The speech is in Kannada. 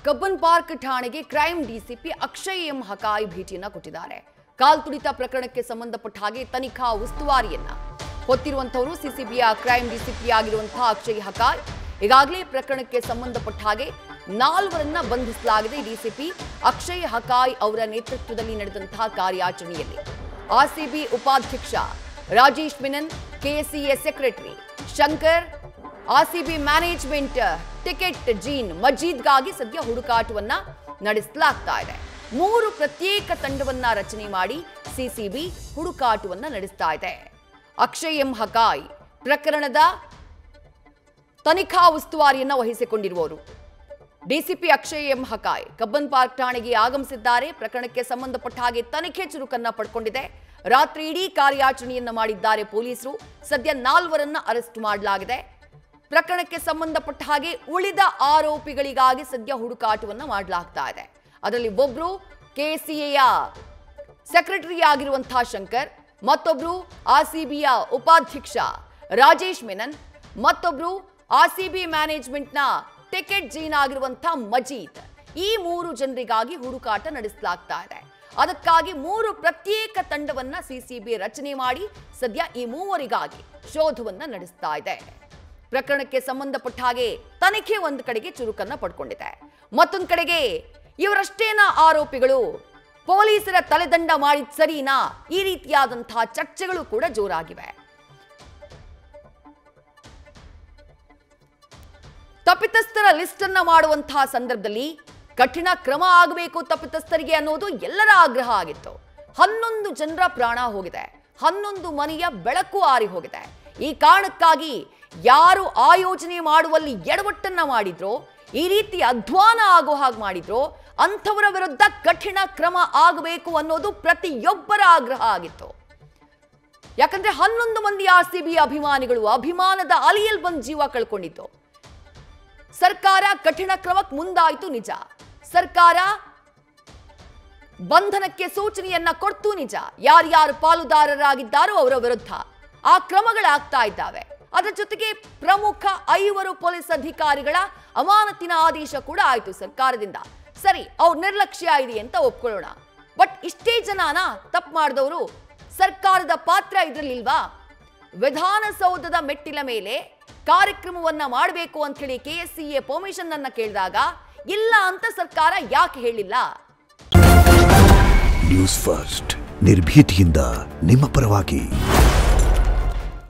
ಕಬ್ಬನ್ ಪಾರ್ಕ್ ಠಾಣೆಗೆ ಕ್ರೈಮ್ ಡಿಸಿಪಿ ಅಕ್ಷಯ್ ಎಂ ಹಕಾಯಿ ಭೇಟಿಯನ್ನ ಕೊಟ್ಟಿದ್ದಾರೆ. ಕಾಲ್ತುಳಿತ ಪ್ರಕರಣಕ್ಕೆ ಸಂಬಂಧಪಟ್ಟ ಹಾಗೆ ತನಿಖಾ ಉಸ್ತುವಾರಿಯನ್ನ ಹೊತ್ತಿರುವಂತವರು ಸಿಸಿಬಿಯ ಕ್ರೈಮ್ ಡಿಸಿಪಿ ಆಗಿರುವಂತಹ ಅಕ್ಷಯ್ ಹಕಾಯ್. ಈಗಾಗಲೇ ಪ್ರಕರಣಕ್ಕೆ ಸಂಬಂಧಪಟ್ಟ ಹಾಗೆ 4 ಬಂಧಿಸಲಾಗಿದೆ. ಡಿಸಿಪಿ ಅಕ್ಷಯ್ ಹಕಾಯ್ ಅವರ ನೇತೃತ್ವದಲ್ಲಿ ನಡೆದಂತಹ ಕಾರ್ಯಾಚರಣೆಯಲ್ಲಿ ಆರ್ಸಿಬಿ ಉಪಾಧ್ಯಕ್ಷ Rajesh Menon, KCA secretary Shankar, RCB management ticket ಜೀನ್ ಮಜೀದ್ಗಾಗಿ ಸದ್ಯ ಹುಡುಕಾಟವನ್ನ ನಡೆಸಲಾಗ್ತಾ ಇದೆ. 3 ಪ್ರತ್ಯೇಕ ತಂಡವನ್ನ ರಚನೆ ಮಾಡಿ ಸಿಸಿಬಿ ಹುಡುಕಾಟವನ್ನ ನಡೆಸ್ತಾ ಇದೆ. ಅಕ್ಷಯ್ ಎಂ ಹಕಾಯ್ ಪ್ರಕರಣದ ತನಿಖಾ ಉಸ್ತುವಾರಿಯನ್ನ ವಹಿಸಿಕೊಂಡಿರುವವರು. DCP Akshay M Hakay Cubbon park ಠಾಣೆಗೆ ಆಗಮಿಸಿದ್ದಾರೆ. ಪ್ರಕರಣಕ್ಕೆ ಸಂಬಂಧಪಟ್ಟ ಹಾಗೆ ತನಿಖೆ ಚುರುಕನ್ನ ಪಡ್ಕೊಂಡಿದೆ. ರಾತ್ರಿ ಇಡೀ ಕಾರ್ಯಾಚರಣೆಯನ್ನ ಮಾಡಿದ್ದಾರೆ ಪೊಲೀಸರು. ಸದ್ಯ 4 ಅರೆಸ್ಟ್ ಮಾಡಲಾಗಿದೆ. ಪ್ರಕರಣಕ್ಕೆ ಸಂಬಂಧಪಟ್ಟ ಹಾಗೆ ಉಳಿದ ಆರೋಪಿಗಳಿಗಾಗಿ ಸದ್ಯ ಹುಡುಕಾಟವನ್ನ ಮಾಡಲಾಗ್ತಾ ಇದೆ. ಅದರಲ್ಲಿ ಒಬ್ರು ಕೆಸಿಎಯ ಸೆಕ್ರೆಟರಿ ಆಗಿರುವಂತಹ ಶಂಕರ್, ಮತ್ತೊಬ್ರು ಆರ್ಸಿಬಿಯ ಉಪಾಧ್ಯಕ್ಷ ರಾಜೇಶ್ ಮೆನನ್, ಮತ್ತೊಬ್ರು ಆರ್ಸಿಬಿ ಮ್ಯಾನೇಜ್ಮೆಂಟ್ನ ಟಿಕೆಟ್ ಜೀನ್ ಆಗಿರುವಂತಹ ಮಜೀದ್. ಈ 3 ಜನರಿಗಾಗಿ ಹುಡುಕಾಟ ನಡೆಸಲಾಗ್ತಾ ಇದೆ. ಅದಕ್ಕಾಗಿ 3 ಪ್ರತ್ಯೇಕ ತಂಡವನ್ನ ಸಿಸಿಬಿ ರಚನೆ ಮಾಡಿ ಸದ್ಯ ಈ 3 ಶೋಧವನ್ನ ನಡೆಸ್ತಾ ಇದೆ. ಪ್ರಕರಣಕ್ಕೆ ಸಂಬಂಧಪಟ್ಟ ಹಾಗೆ ತನಿಖೆ ಒಂದು ಕಡೆಗೆ ಚುರುಕನ್ನ ಪಡ್ಕೊಂಡಿದೆ. ಮತ್ತೊಂದು ಕಡೆಗೆ ಇವರಷ್ಟೇನ ಆರೋಪಿಗಳು, ಪೊಲೀಸರ ತಲೆದಂಡ ಮಾಡಿದ ಸರಿನಾ, ಈ ರೀತಿಯಾದಂತಹ ಚರ್ಚೆಗಳು ಕೂಡ ಜೋರಾಗಿವೆ. ತಪ್ಪಿತಸ್ಥರ ಲಿಸ್ಟ್ ಅನ್ನ ಮಾಡುವಂತಹ ಸಂದರ್ಭದಲ್ಲಿ ಕಠಿಣ ಕ್ರಮ ಆಗಬೇಕು ತಪ್ಪಿತಸ್ಥರಿಗೆ ಅನ್ನೋದು ಎಲ್ಲರ ಆಗ್ರಹ ಆಗಿತ್ತು. 11 ಜನರ ಪ್ರಾಣ ಹೋಗಿದೆ, 11 ಮನೆಯ ಬೆಳಕು ಆರಿ ಹೋಗಿದೆ. ಈ ಕಾರಣಕ್ಕಾಗಿ ಯಾರು ಆಯೋಜನೆ ಮಾಡುವಲ್ಲಿ ಎಡವಟ್ಟನ್ನ ಮಾಡಿದ್ರೋ, ಈ ರೀತಿ ಅಧ್ವಾನ ಆಗೋ ಹಾಗೆ ಮಾಡಿದ್ರೋ ಅಂಥವರ ವಿರುದ್ಧ ಕಠಿಣ ಕ್ರಮ ಆಗಬೇಕು ಅನ್ನೋದು ಪ್ರತಿಯೊಬ್ಬರ ಆಗ್ರಹ ಆಗಿತ್ತು. ಯಾಕಂದ್ರೆ 11 ಮಂದಿ ಆರ್ಸಿಬಿ ಅಭಿಮಾನಿಗಳು ಅಭಿಮಾನದ ಅಲಿಯಲ್ಲಿ ಬಂದು ಜೀವ ಕಳ್ಕೊಂಡಿತ್ತು. ಸರ್ಕಾರ ಕಠಿಣ ಕ್ರಮಕ್ಕೆ ಮುಂದಾಯಿತು ನಿಜ, ಸರ್ಕಾರ ಬಂಧನಕ್ಕೆ ಸೂಚನೆಯನ್ನ ಕೊಡ್ತು ನಿಜ. ಯಾರ್ಯಾರು ಪಾಲುದಾರರಾಗಿದ್ದಾರೋ ಅವರ ವಿರುದ್ಧ ಆ ಕ್ರಮಗಳಾಗ್ತಾ ಇದ್ದಾವೆ. ಅದರ ಜೊತೆಗೆ ಪ್ರಮುಖ 5 ಪೊಲೀಸ್ ಅಧಿಕಾರಿಗಳ ಅಮಾನತಿನ ಆದೇಶ ಕೂಡ ಆಯಿತು ಸರ್ಕಾರದಿಂದ. ಸರಿ, ಅವ್ರ ನಿರ್ಲಕ್ಷ್ಯ ಇದೆ ಅಂತ ಒಪ್ಕೊಳ್ಳೋಣ. ಬಟ್ ಇಷ್ಟೇ ಜನನ ತಪ್ಪು ಮಾಡಿದವರು, ಸರ್ಕಾರದ ಪಾತ್ರ ಇದ್ರಲ್ಲಿಲ್ವಾ? ವಿಧಾನಸೌಧದ ಮೆಟ್ಟಿಲ ಮೇಲೆ ಕಾರ್ಯಕ್ರಮವನ್ನ ಮಾಡಬೇಕು ಅಂತ ಹೇಳಿ ಕೆಎಸ್ಸಿಎ ಪರ್ಮಿಷನ್ ಅನ್ನ ಕೇಳಿದಾಗ ಇಲ್ಲ ಅಂತ ಸರ್ಕಾರ ಯಾಕೆ ಹೇಳಿಲ್ಲ? ನ್ಯೂಸ್ ಫಸ್ಟ್ ನಿರ್ಭೀತಿಯಿಂದ ನಿಮ್ಮ ಪರವಾಗಿ.